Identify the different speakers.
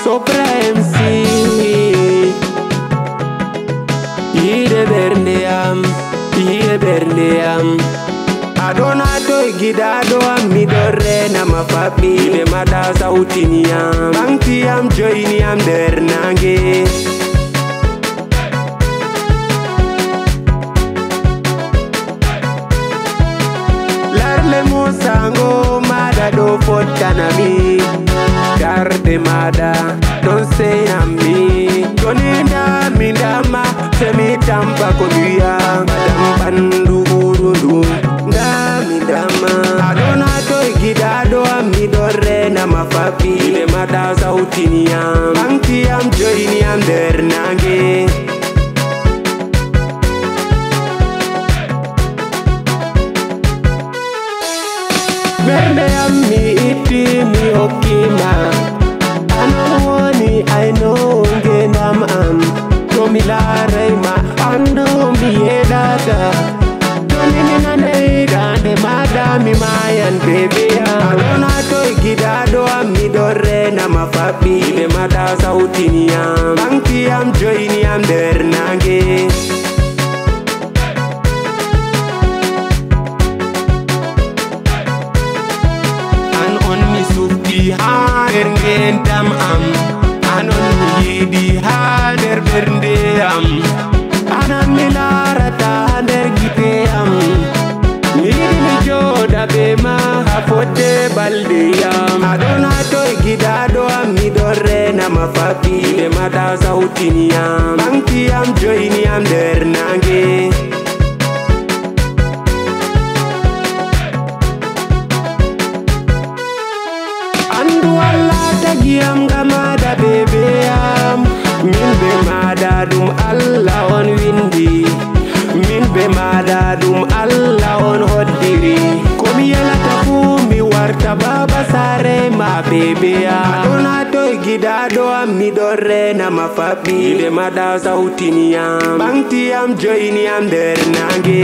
Speaker 1: Sopra MC Ide berneam Adona to gidado mi dorre na mafapi Ide mada sautiniam Bangtiam joiniam dernange Larle mosango mada do fotanami Garde mada don't say I'm me Toninda mindama semi tampa koduya Madam bandu urundu Da mindama Adona to gidado mi dorre na mafapi Ile mada sautiniam Bangtiam joiniam dernange Berde mi iti mi okima Anoni I know genam Tomilare ma ando mi edada Tonini na neida de madami mayan baby Adona to gidado mi dorre na mafapi De mada sautiniam Bangtiam joiniam dernange Hader ngendam anon yidi hader berndeyam anan milarata hader giteyam midi mi joda bema hafote baldeyam adona to gidado mi dorre na mafapi de mada sautiniam bangtiam joiniam dernange Giam gamada bebeam min be mada dum Allah on windi min be mada dum Allah on hoddiri komi yelata fu mi warta baba sare ma bebeam adona to gidado mi dorre na mafapi de mada sautiniam bangtiam joiniam dernange